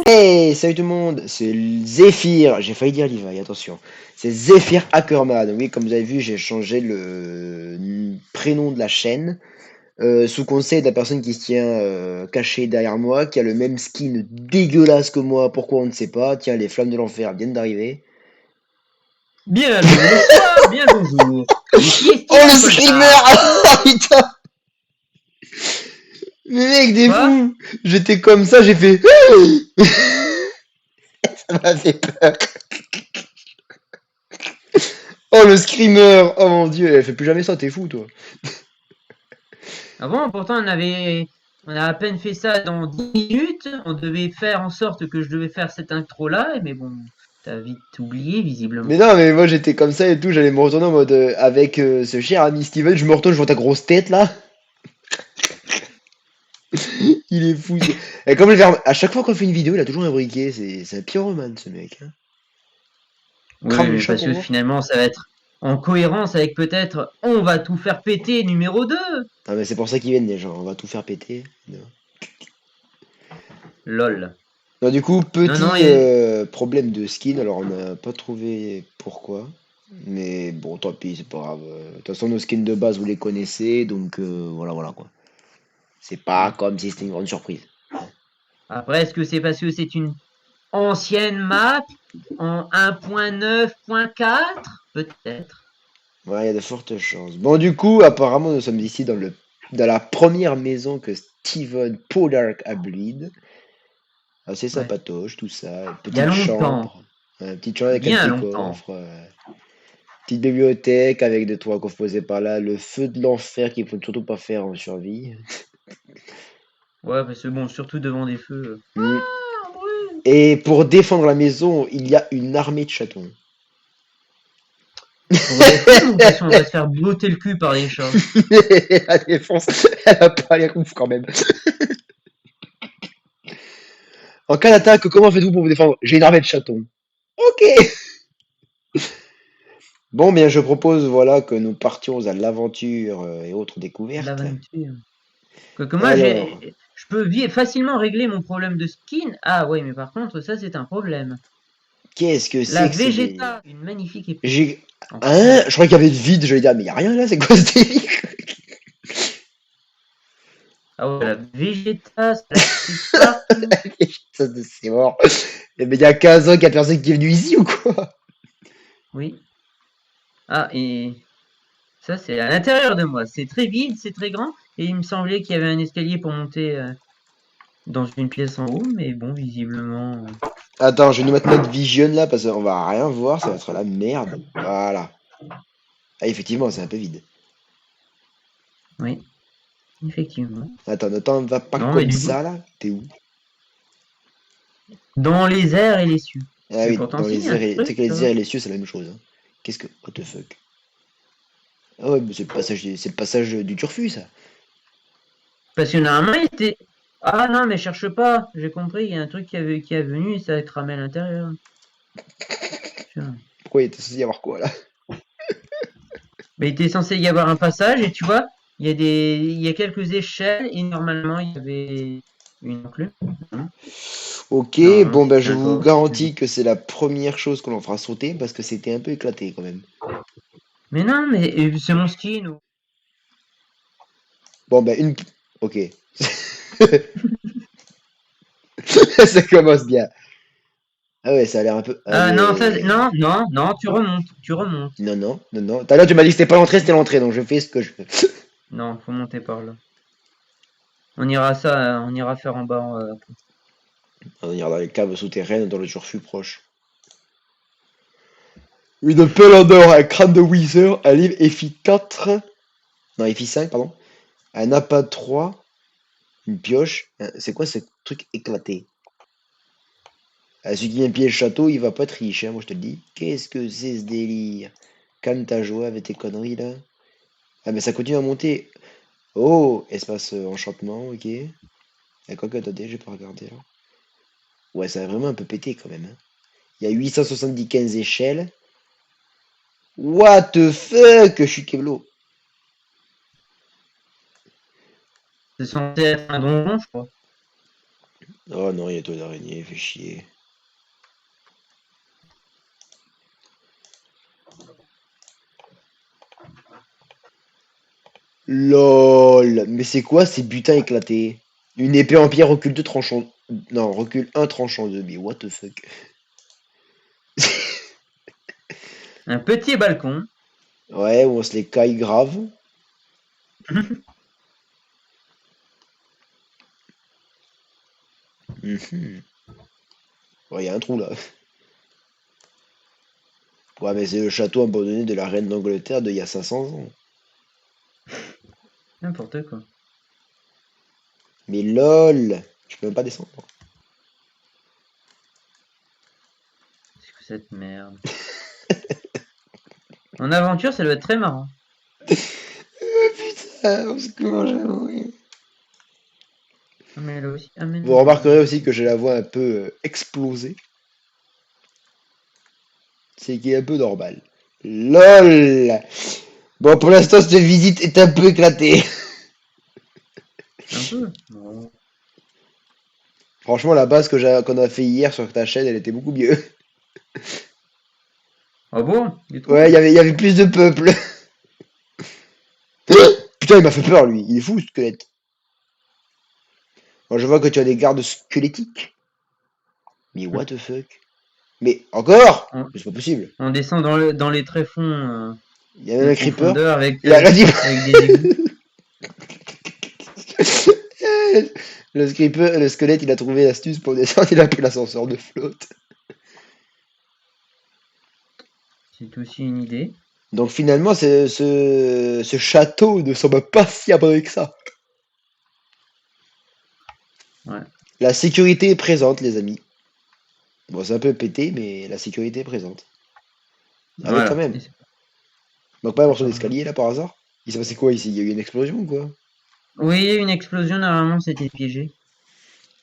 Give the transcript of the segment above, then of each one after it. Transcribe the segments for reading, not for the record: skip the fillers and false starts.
Hey, salut tout le monde, c'est Zephyr, j'ai failli dire Levi, attention. C'est Zephyr Ackerman, oui, comme vous avez vu, j'ai changé le prénom de la chaîne, sous conseil de la personne qui se tient cachée derrière moi, qui a le même skin dégueulasse que moi, pourquoi on ne sait pas. Tiens, les flammes de l'enfer viennent d'arriver. Bien le bonsoir, bien bonjour. Ici est Oh Steven le screamer. Coltart. Ah, putain. Mais mec, des Quoi? fous. J'étais comme ça, j'ai fait... Ça m'a fait peur. Oh le screamer. Oh mon dieu, elle fait plus jamais ça, t'es fou toi. Ah bon, pourtant on a à peine fait ça dans 10 minutes. On devait faire en sorte que je devais faire cette intro-là, mais bon, t'as vite oublié visiblement. Mais non, mais moi j'étais comme ça et tout, j'allais me retourner en mode avec ce cher ami Steven, je me retourne, je vois ta grosse tête là. Il est fou. Et comme à chaque fois qu'on fait une vidéo, il a toujours un briquet, c'est un pyromane ce mec. Hein. Oui, Crame le mais chat parce pour que voir. finalement, ça va être en cohérence avec peut-être on va tout faire péter numéro 2. Ah mais c'est pour ça qu'ils viennent les gens, on va tout faire péter. Non. LOL. Non, du coup, Non, non, petit et... problème de skin, alors on n'a pas trouvé pourquoi. Mais bon, tant pis, c'est pas grave. De toute façon, nos skins de base, vous les connaissez, donc voilà, voilà quoi. C'est pas ouais. comme si c'était une grande surprise. Après, est-ce que c'est parce que c'est une ancienne map en 1.9.4? Peut-être. Ouais, il y a de fortes chances. Bon, du coup, apparemment, nous sommes ici dans la première maison que Steven Pollard a bleed. Ah, c'est Ouais. sympatoche, tout ça. Une Il y a petite longtemps. chambre. Petite chambre avec un Bien petit longtemps. coffre. Petite bibliothèque avec deux, trois coffres posés par là. Le feu de l'enfer qu'il faut surtout pas faire en survie. Ouais, parce que bon, surtout devant des feux. Hmm. Ah, on brûle. Et pour défendre la maison, il y a une armée de chatons. Pour défendre ou parce qu'on va se faire botter le cul par les chats? La défense, elle a pas l'air ouf quand même. En cas d'attaque, comment faites-vous pour vous défendre? J'ai une armée de chatons. Ok. Bon, bien, je propose, voilà, que nous partions à l'aventure et autres découvertes. L'aventure. Que moi, Alors, je peux facilement régler mon problème de skin. Ah ouais, mais par contre, ça, c'est un problème. qu'est-ce que La c'est que ce délire? Vegeta, une magnifique épée. J'ai... En Hein? cuivre. Je croyais qu'il y avait de vide, je vais dire, mais y a rien là, c'est quoi ce délire? Ah ouais, la Vegeta, ça tue partout. Ça, c'est mort. Mais il y a 15 ans qu'il y a personne qui est venu ici ou quoi? Oui. Ah, et ça, c'est à l'intérieur de moi. C'est très vide, c'est très grand. Et il me semblait qu'il y avait un escalier pour monter dans une pièce en haut, mais bon, visiblement. Attends, je vais nous mettre notre vision là parce qu'on va rien voir, ça va être la merde. Voilà. Ah, effectivement, c'est un peu vide. Oui, effectivement. Attends, ne t'en va pas Non, mais comme du coup, ça là. T'es où? dans les airs et les cieux. Ah Mais oui, pourtant, dans si, il y les a un airs et... Tu sais truc que les là-bas. airs et les cieux, c'est la même chose. Hein. Qu'est-ce que... What the fuck? Ah ouais, mais c'est le passage du turfu, ça. Parce que normalement, il était. Ah non, mais cherche pas. J'ai compris, il y a un truc qui est venu et ça a cramé à l'intérieur. Tiens. Pourquoi il était censé y avoir quoi, là? Mais il était censé y avoir un passage et tu vois, il y a quelques échelles et normalement, il y avait une enclume. Hein. Ok, Normalement, bon, ben c'était je un vous coffre. Mais bon. garantis que c'est la première chose que l'on fera sauter parce que c'était un peu éclaté, quand même. Mais non, mais c'est mon skin. Bon, ben une... Ok. Ça commence bien. Ah ouais, ça a l'air un peu... Ah non, Allez... non, non, non, tu remontes, tu remontes. Non, non, non, non. Tout à l'heure, tu m'as dit que c'était pas l'entrée, c'était l'entrée, donc je fais ce que je veux. Non, faut monter par là. On ira faire en bas. On ira dans les caves souterraines, dans le turfu proche. Une pelle en or, un crâne de Wither, un livre FI4... Non, FI5, pardon. Un appât 3, une pioche. C'est quoi ce truc éclaté? Celui qui vient piller le château, il va pas être riche, hein, moi je te le dis. Qu'est-ce que c'est ce délire? Calme ta joie avec tes conneries là. Ah mais ça continue à monter. Oh, espace enchantement, ok. Et quoi que attendez, j'ai pas regardé là. Ouais, ça a vraiment un peu pété quand même. Hein. Il y a 875 échelles. What the fuck? Je suis Keblo. C'est censé être un donjon, je crois. Oh non, il y a toi d'araignée, fait chier. LOL. Mais c'est quoi ces butins éclatés? Une épée en pierre recule 2 tranchant. Non, recule un tranchant 2. Mais what the fuck? Un petit balcon. Ouais, où on se les caille grave. Mhm. Ouais, y a un trou là. Ouais, mais c'est le château abandonné de la reine d'Angleterre d'il y a 500 ans. N'importe quoi. Mais LOL. Je peux même pas descendre. Qu'est-ce que cette merde? En aventure, ça doit être très marrant. Putain, au secours, j'ai mourir. Ah, mais là aussi. Ah, mais Vous non, j'ai remarquerez envie. aussi que j'ai la voix un peu explosée. C'est qui est un peu normal. LOL. Bon, pour l'instant, cette visite est un peu éclatée. Un peu. Bon. Franchement, la base qu'on a fait hier sur ta chaîne, elle était beaucoup mieux. Ah bon? Tu Ouais, trouves? il y avait plus de peuple. Putain, il m'a fait peur, lui. Il est fou, ce squelette. Moi, je vois que tu as des gardes squelettiques. Mais what the fuck? Mais encore? On, Mais c'est pas possible. on descend dans les tréfonds Il y a même de un creeper. profondeur Il a dit. avec des égouts. Le squelette, il a trouvé l'astuce pour descendre. Il a pris l'ascenseur de flotte. C'est aussi une idée. Donc finalement, ce château ne semble pas si abandonné que ça. Ouais. La sécurité est présente, les amis. Bon, c'est un peu pété, mais la sécurité est présente. Ah oui, quand Voilà. même. Et Donc pas un c'est morceau pas mal. d'escalier là par hasard? Il s'est passé quoi ici? Il y a eu une explosion ou quoi? Oui, une explosion, normalement, c'était piégé.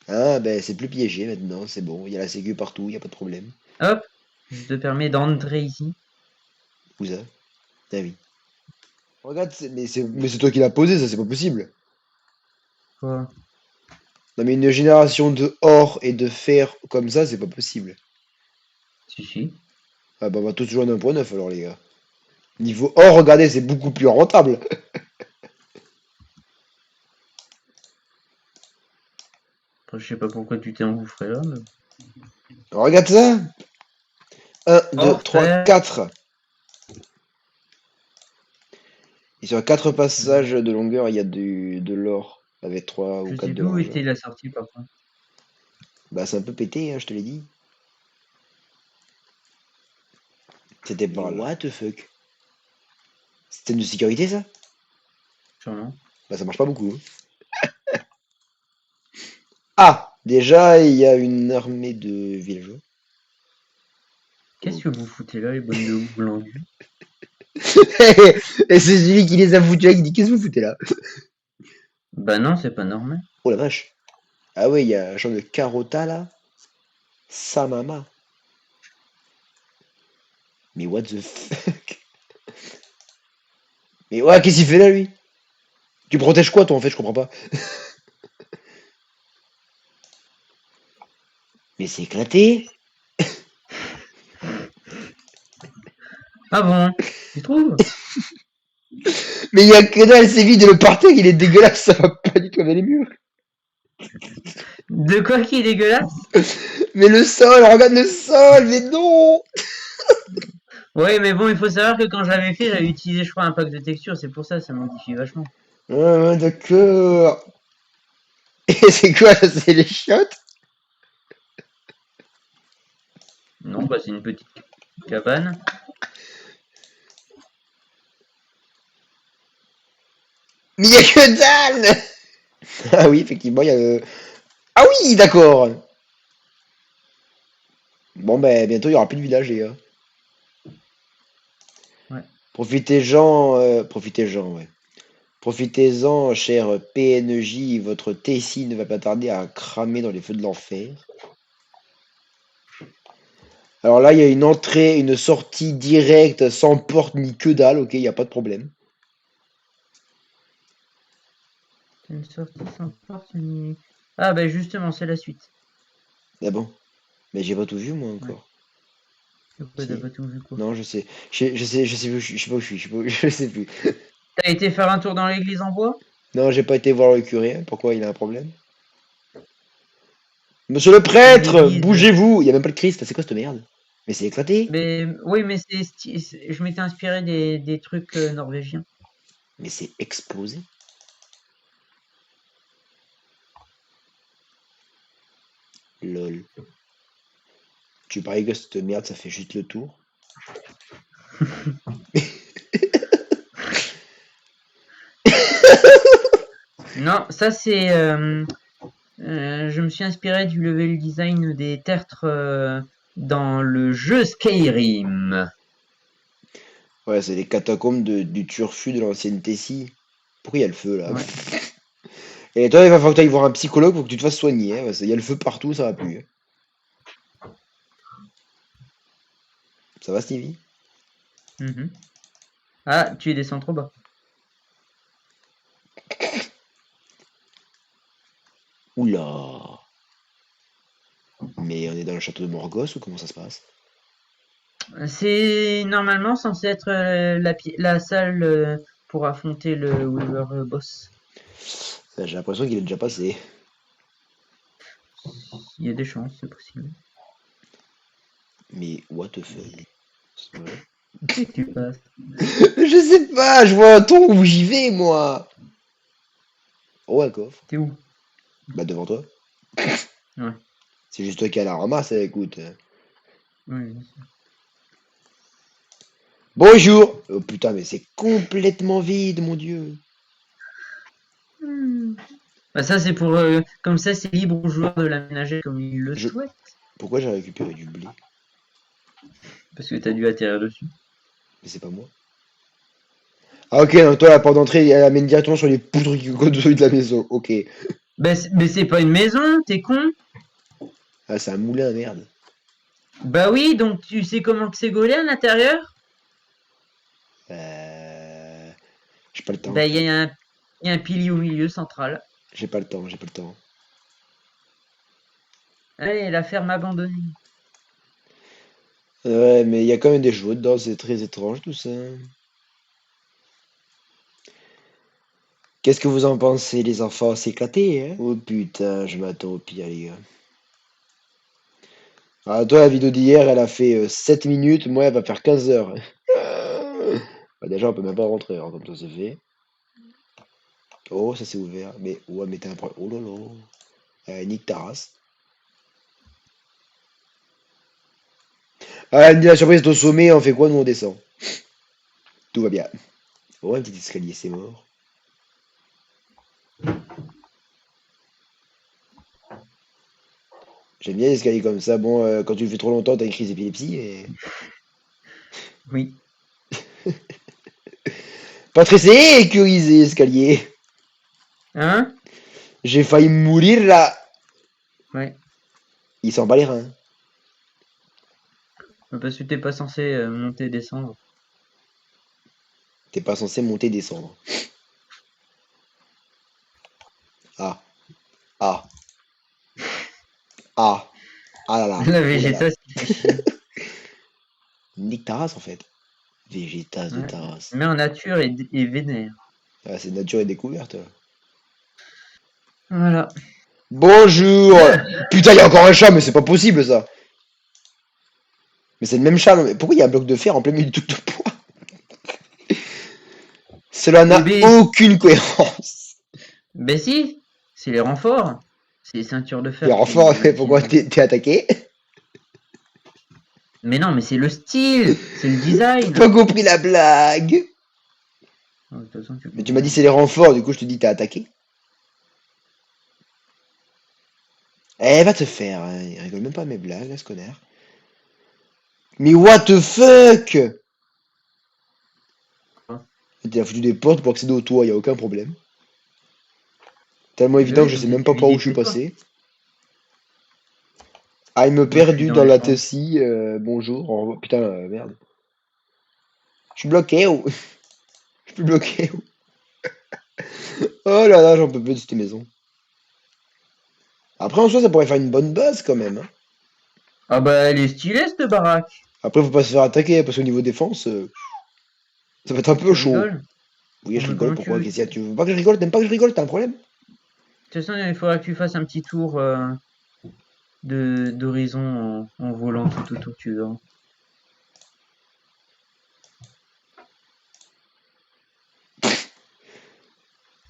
Ah ben c'est plus piégé maintenant, c'est bon. Il y a la sécu partout, il n'y a pas de problème. Hop, je te permets d'entrer ici. Où ça? Ah oui. Regarde, mais c'est toi qui l'as posé, ça c'est pas possible. Quoi? Non mais une génération de or et de fer comme ça, c'est pas possible. Si, si. Ah bah on va tous jouer en 1.9 alors les gars. Niveau or, regardez, c'est beaucoup plus rentable. Après, je sais pas pourquoi tu t'es engouffré là, mais... Regarde ça. Un, 2, Hors 3, fer. 4. Et sur 4 passages de longueur, il y a de l'or. Avec 3 ou Je 4 sais de plus où largeur. était la sortie, par contre. Bah c'est un peu pété, hein, je te l'ai dit. C'était par là. What the fuck? C'était une de sécurité ça? Sûrement. Bah ça marche pas beaucoup, hein. Ah! Déjà, il y a une armée de villageois. Qu'est-ce que vous foutez là, les bonnes de glandus? Et c'est celui qui les a foutus là qui dit qu'est-ce que vous foutez là? Bah non, c'est pas normal. Oh la vache. Ah ouais, il y a un champ de carota là. Samama. Mais what the fuck? Mais ouais, qu'est-ce qu'il fait là lui? Tu protèges quoi toi en fait, je comprends pas. Mais c'est éclaté. Ah bon? Tu trouves? Mais il y a que dalle, c'est vide, le parterre il est dégueulasse, ça va pas du tout avec les murs. De quoi qui est dégueulasse? Mais le sol, regarde le sol, mais non! Ouais, mais bon, il faut savoir que quand je l'avais fait, j'avais utilisé, je crois, un pack de texture. C'est pour ça, ça modifie vachement. Ouais, d'accord. Et c'est quoi là? C'est les chiottes? Non, bah c'est une petite cabane. Mais il y a que dalle! Ah oui, effectivement, il y a le. Ah oui, d'accord! Bon, ben, bientôt, il y aura plus de village, les gars. Ouais. Profitez-en, ouais. Profitez-en, cher PNJ, votre Tessie ne va pas tarder à cramer dans les feux de l'enfer. Alors là, il y a une entrée, une sortie directe, sans porte ni que dalle, ok, il n'y a pas de problème. C'est une sortie sans porte ni... Ah bah justement, c'est la suite. Ah bon? Mais j'ai pas tout vu, moi, Ouais. encore. Pourquoi t'as Si? pas tout vu quoi? Non, je sais. Je sais plus, je sais pas où je suis, je sais plus. T'as été faire un tour dans l'église en bois? Non, j'ai pas été voir le curé. Pourquoi il a un problème? Monsieur le C'est prêtre, l'église. bougez-vous! Il y a même pas de Christ, c'est quoi cette merde? Mais c'est éclaté! Mais oui, mais je m'étais inspiré des trucs norvégiens. Mais c'est explosé! Lol. Tu paries que cette merde, ça fait juste le tour? Non, ça c'est. Je me suis inspiré du level design des tertres dans le jeu Skyrim. Ouais, c'est les catacombes du turfu de l'ancienne Tessie. Pourquoi il y a le feu là? Ouais. Et toi, il va falloir que tu ailles voir un psychologue pour que tu te fasses soigner, hein, parce qu'il y a le feu partout, ça va plus, hein. Ça va, Stevie? Mhm. Ah, tu descends trop bas. Oula! Mais on est dans le château de Morgos ou comment ça se passe? C'est normalement censé être la salle pour affronter le Weaver Boss. J'ai l'impression qu'il est déjà passé. Il y a des chances, c'est possible. Mais what the fuck? C'est vrai? Qu'est-ce que tu passes? Je sais pas, je vois un ton où j'y vais, moi! Oh, un coffre. T'es où? Bah, devant toi. Ouais, C'est juste toi qui a la ramasse, écoute. ouais, bien sûr. Bonjour! Oh putain, mais c'est complètement vide, mon dieu. Hmm. Bah ça c'est pour comme ça c'est libre aux joueurs de l'aménager comme ils le Je... souhaitent. Pourquoi j'ai récupéré du blé? Parce que t'as dû atterrir dessus. Mais c'est pas moi. Ah ok, donc toi la porte d'entrée elle amène directement sur les poutres qui construisent de la maison. Ok. Bah, mais c'est pas une maison, t'es con? Ah c'est un moulin, merde. Bah oui, donc tu sais comment que c'est gaulé à l'intérieur? Euh... J'ai pas le temps. Bah il y a un pilier au milieu central. J'ai pas le temps, j'ai pas le temps. Allez, la ferme abandonnée. Ouais, mais il y a quand même des chevaux dedans, c'est très étrange tout ça. Qu'est-ce que vous en pensez, les enfants? C'est éclaté, hein? Oh putain, je m'attends au pire, les gars. Ah, toi, la vidéo d'hier, elle a fait 7 minutes, moi, elle va faire 15 heures. Bah, déjà, on peut même pas rentrer, hein, comme ça c'est fait. Oh, ça s'est ouvert. Mais, ouais, mais t'as un problème. Oh là là. Nick ta race. Ah, elle me dit la surprise est au sommet, on fait quoi? Nous, on descend. Tout va bien. Oh, un petit escalier, c'est mort. J'aime bien les escaliers comme ça. Bon, quand tu le fais trop longtemps, t'as une crise d'épilepsie. Et... Oui. Pas très sécurisé, escalier. Hein? J'ai failli mourir là. Ouais. Il s'en bat les reins. Parce que t'es pas censé monter et descendre. T'es pas censé monter et descendre. Ah, ah, ah, ah là là, La oh là là. végétation fait chier. Nique ta race en fait. Végétas de Ouais. ta race. Mais en nature et vénère. Ah, c'est nature et découverte. Voilà. Bonjour! Putain, il y a encore un chat, mais c'est pas possible ça. Mais c'est le même chat. Mais pourquoi il y a un bloc de fer en plein milieu du tout de poids? Cela n'a Bébé. aucune cohérence. Ben si, c'est les renforts. C'est les ceintures de Les fer qui renforts, mais pourquoi maintiennent. t'es attaqué? Mais non, mais c'est le style, c'est le T'as design. pas compris la blague. Oh, de toute façon, tu Mais tu m'as dit comprends. c'est les renforts, du coup je te dis t'as attaqué. Eh, va te faire, hein. Il rigole même pas à mes blagues, là, ce connard. Mais what the fuck? Quoi. T'as foutu des portes pour accéder au toit, y a aucun problème. Tellement Mais évident que oui, je sais comme ça, même tu pas par où je visites suis le toit. passé. I'm Moi, je suis perdu dans dans les la chambres. Tessie, bonjour. Putain, merde. Je suis bloqué, oh. Je suis bloqué, oh. Oh là là, j'en peux plus de cette maison. Après, en soi, ça pourrait faire une bonne base quand même, hein. Ah bah elle est stylée cette baraque. Après, faut pas se faire attaquer, parce qu'au niveau défense, ça va être un peu Tu chaud. rigoles? Oui, Oh, je mais rigole, comment tu pourquoi? veux? Qu'est-ce qu'il y a? Tu veux pas que je rigole? T'aimes pas que je rigole? T'as un problème? De toute façon, il faudra que tu fasses un petit tour de d'horizon en volant tout autour, tu verras.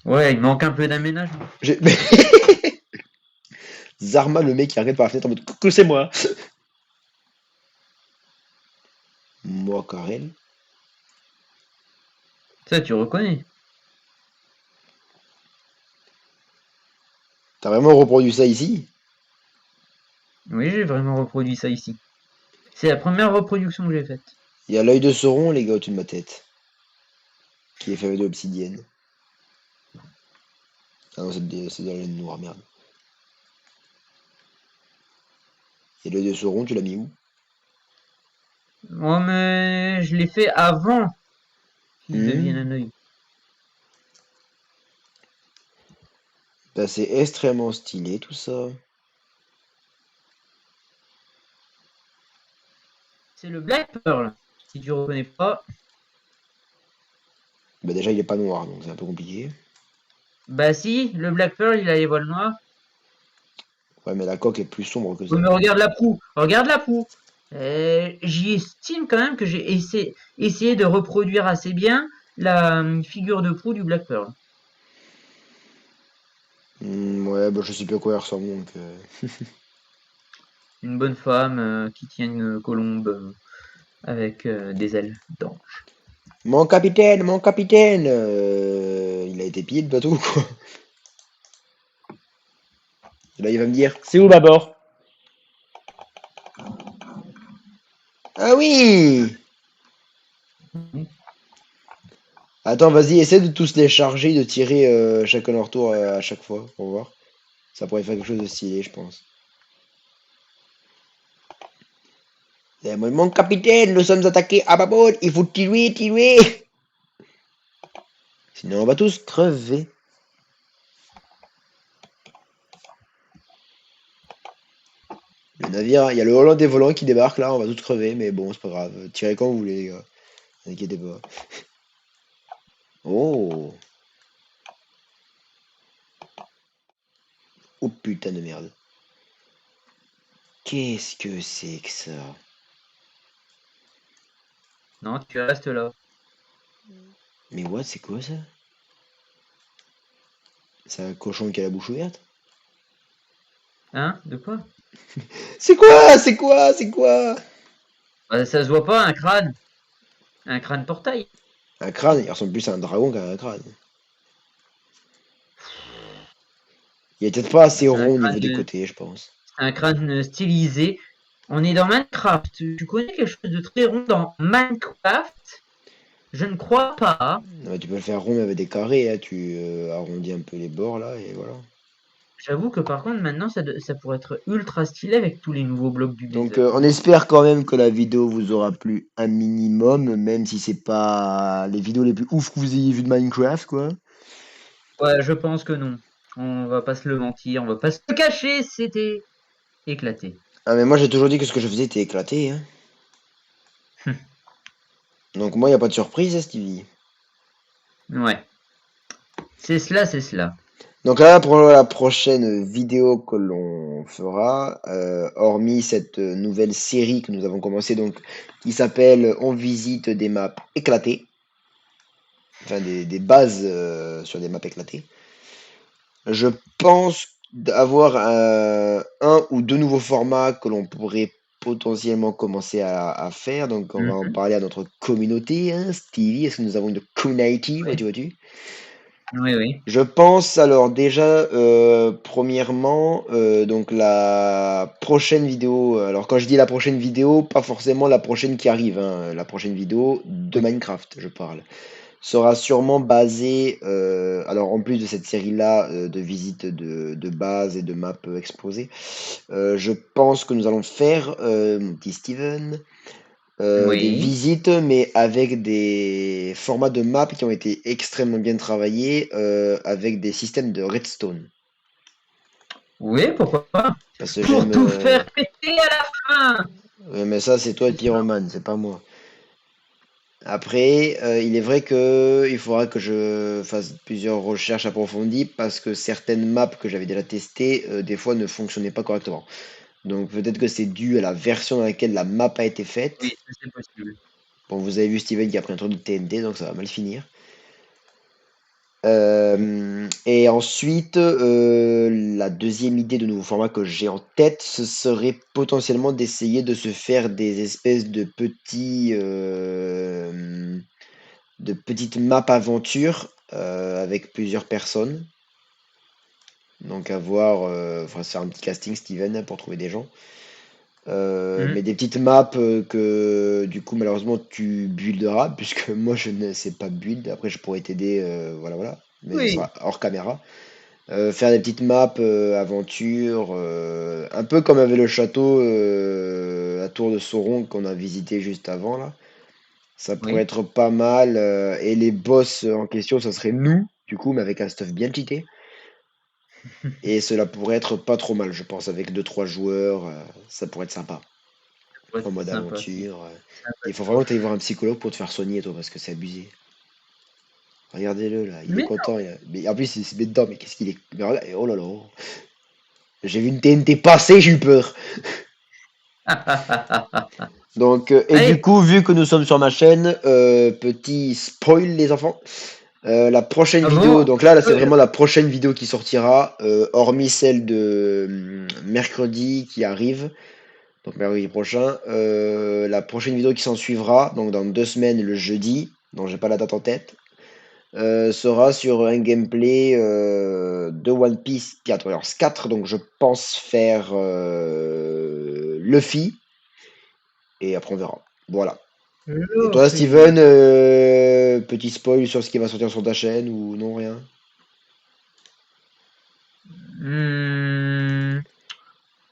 Ouais, il manque un peu d'aménagement. Mais Zarma, le mec qui regarde par la fenêtre en mode coucou, c'est moi. Moi, Karel. Ça, tu reconnais. T'as vraiment reproduit ça ici? Oui, j'ai vraiment reproduit ça ici. C'est la première reproduction que j'ai faite. Il y a l'œil de Sauron, les gars, au-dessus de ma tête, qui est fait avec de l'obsidienne. Ah non, c'est de la laine noire, merde. Et l'œil de Sauron, tu l'as mis où? Moi, mais je l'ai fait avant qu'il devienne Hmm. un œil. Bah, c'est extrêmement stylé, tout ça. C'est le Black Pearl. Si tu reconnais pas, Bah, déjà, il est pas noir, donc c'est un peu compliqué. bah si, le Black Pearl, il a les voiles noirs. Ouais, mais la coque est plus sombre que Oui, ça. mais regarde la proue, regarde la proue. J'y estime quand même que j'ai essayé de reproduire assez bien la figure de proue du Black Pearl. Ouais, bah, je sais plus à quoi elle ressemble, donc... Une bonne femme qui tient une colombe avec des ailes d'ange. Mon capitaine! Il a été pillé le bateau, quoi. Et là, il va me dire, c'est où bâbord? Ah oui! Attends, vas-y, essaie de tous les charger, de tirer chacun leur tour à chaque fois, pour voir. Ça pourrait faire quelque chose de stylé, je pense. Mon capitaine, nous sommes attaqués à bâbord, il faut tirer, tirer! Sinon, on va tous crever. Le navire, il y a le Hollandais volant qui débarque là, on va tous crever, mais bon, c'est pas grave. Tirez quand vous voulez, les gars. N'inquiétez pas. Oh! Oh putain de merde. Qu'est-ce que c'est que ça? Non, tu restes là. Mais what, c'est quoi ça? C'est un cochon qui a la bouche ouverte? Hein? De quoi? C'est quoi? C'est quoi? C'est quoi? Bah, ça se voit pas, un crâne. Un crâne portail. Un crâne, il ressemble plus à un dragon qu'à un crâne. Il est peut-être pas Bah, assez rond au niveau des côtés, je pense. c'est un crâne stylisé. On est dans Minecraft. Tu connais quelque chose de très rond dans Minecraft? Je ne crois pas. Ouais, tu peux le faire rond mais avec des carrés, hein. Tu arrondis un peu les bords là, et voilà. J'avoue que par contre, maintenant, ça pourrait être ultra stylé avec tous les nouveaux blocs du Donc Nether. on espère quand même que la vidéo vous aura plu un minimum, même si c'est pas les vidéos les plus ouf que vous ayez vues de Minecraft, quoi. Ouais, je pense que non. On va pas se le mentir, on va pas se le cacher, c'était éclaté. Ah mais moi j'ai toujours dit que ce que je faisais était éclaté, hein. Donc moi y a pas de surprise, hein, Stevie. Ouais, c'est cela, c'est cela. Donc là pour la prochaine vidéo que l'on fera, hormis cette nouvelle série que nous avons commencé, donc qui s'appelle On visite des maps éclatées, enfin des bases sur des maps éclatées. Je pense d'avoir un ou deux nouveaux formats que l'on pourrait potentiellement commencer à faire. Donc, on va en Mhm. parler à notre communauté, hein, Stevie. Est-ce que nous avons une community, Oui, vois-tu? oui, oui. Je pense alors déjà, premièrement, donc la prochaine vidéo. Alors, quand je dis la prochaine vidéo, pas forcément la prochaine qui arrive, hein, la prochaine vidéo de Oui. Minecraft, je parle sera sûrement basé, alors en plus de cette série-là, de visites de bases et de maps explosées, je pense que nous allons faire, mon petit Steven, des Oui. visites, mais avec des formats de maps qui ont été extrêmement bien travaillés, avec des systèmes de redstone. Oui, pourquoi pas. Parce que Pour j'aime. tout faire péter à la fin. Ouais, mais ça, c'est toi le pyromane, c'est pas moi. Après, il est vrai que il faudra que je fasse plusieurs recherches approfondies parce que certaines maps que j'avais déjà testées, des fois ne fonctionnaient pas correctement. Donc peut-être que c'est dû à la version dans laquelle la map a été Oui, faite. ça, c'est possible. Bon, vous avez vu Steven qui a pris un truc de TNT, donc ça va mal finir. Et ensuite, la deuxième idée de nouveau format que j'ai en tête, ce serait potentiellement d'essayer de se faire des espèces de petites maps aventures avec plusieurs personnes. Donc à voir, faudra se faire un petit casting Steven pour trouver des gens. Hmm. Mais des petites maps que du coup malheureusement tu builderas, puisque moi je ne sais pas build. Après je pourrais t'aider, voilà voilà, mais ce Oui, sera hors caméra. Faire des petites maps aventures, un peu comme avait le château, la tour de Sauron qu'on a visité juste avant là. Ça pourrait oui. être pas mal. Et les boss en question, ça serait nous, du coup, mais avec un stuff bien cheaté. Et cela pourrait être pas trop mal, je pense, avec deux trois joueurs, ça pourrait être sympa. Ouais, En c'est mode sympa, c'est aventure. Il faut vraiment que sympatoche. tu ailles voir un psychologue pour te faire soigner, toi, parce que c'est abusé. Regardez-le là, il est Mais content. Mais en plus, il se met dedans, mais qu'est-ce qu'il est. Mais regarde, oh là là. J'ai vu une TNT passer, j'ai eu peur. non. Donc, et du Allez, coup, vu que nous sommes sur ma chaîne, petit spoil les enfants. La prochaine ah vidéo, bon? donc là, c'est vraiment la prochaine vidéo qui sortira, hormis celle de mercredi qui arrive, donc mercredi prochain. La prochaine vidéo qui s'en suivra, donc dans 2 semaines, le jeudi, dont j'ai pas la date en tête, sera sur un gameplay de One Piece 4 Warriors 4. Donc je pense faire Luffy, et après on verra. Voilà. Et toi, Luffy. Steven, petit spoil sur ce qui va sortir sur ta chaîne ou non, rien? Hmm,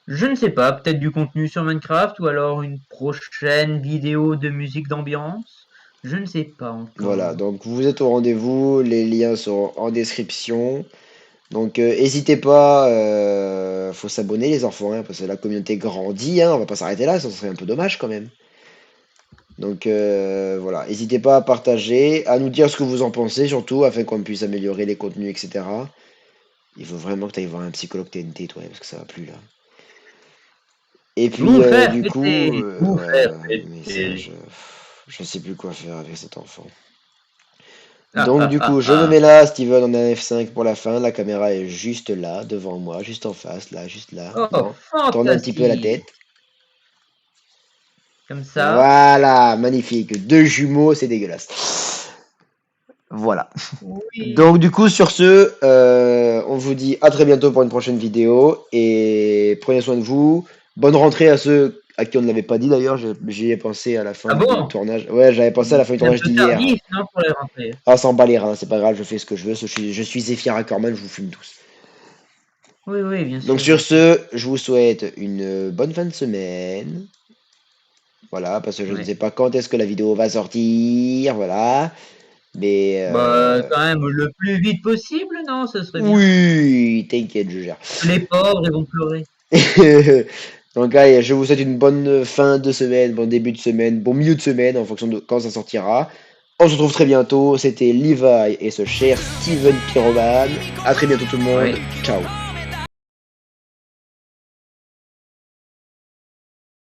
je ne sais pas, peut-être du contenu sur Minecraft ou alors une prochaine vidéo de musique d'ambiance. Je ne sais pas Voilà, encore. donc vous êtes au rendez-vous, les liens sont en description. Donc n'hésitez pas, faut s'abonner les enfants, hein, parce que la communauté grandit, hein, on va pas s'arrêter là, ça serait un peu dommage quand même. Donc voilà, n'hésitez pas à partager, à nous dire ce que vous en pensez surtout, afin qu'on puisse améliorer les contenus, etc. Il faut vraiment que tu ailles voir un psychologue TNT, toi, parce que ça va plus là. Et puis Vous faire du coup, péter, vous faire mais ça, péter. je sais plus quoi faire avec cet enfant. Ah, Donc ah, du ah, coup, je me ah. mets là, Steven, en un F5 pour la fin. La caméra est juste là, devant moi, juste en face, là, juste là. Oh, Non, tourne un petit peu la fantastique. tête. Comme ça. Voilà, magnifique. Deux jumeaux, c'est dégueulasse. Voilà. Oui. Donc du coup, sur ce, on vous dit à très bientôt pour une prochaine vidéo. Et prenez soin de vous. Bonne rentrée à ceux à qui on ne l'avait pas dit d'ailleurs. J'y ai pensé à la fin Ah du bon? tournage. Ouais, j'avais pensé à la fin du C'est un tournage peu d'hier. tardif, non, pour les rentrées. Ah, s'en bat les reins, c'est pas grave, je fais ce que je veux. Je suis Zéphyr Ackerman, je vous fume tous. Oui, oui, bien Donc sûr, sur bien sûr. ce, je vous souhaite une bonne fin de semaine. Voilà, parce que je ne Ouais. sais pas quand est-ce que la vidéo va sortir. Voilà. Mais Bah, quand même, le plus vite possible, non, ce serait bien. oui, t'inquiète, je gère. Les pauvres, ils vont pleurer. Donc allez, je vous souhaite une bonne fin de semaine, bon début de semaine, bon milieu de semaine en fonction de quand ça sortira. On se retrouve très bientôt. C'était Levi et ce cher Steven Pyroman. À très bientôt tout le monde. Oui. Ciao.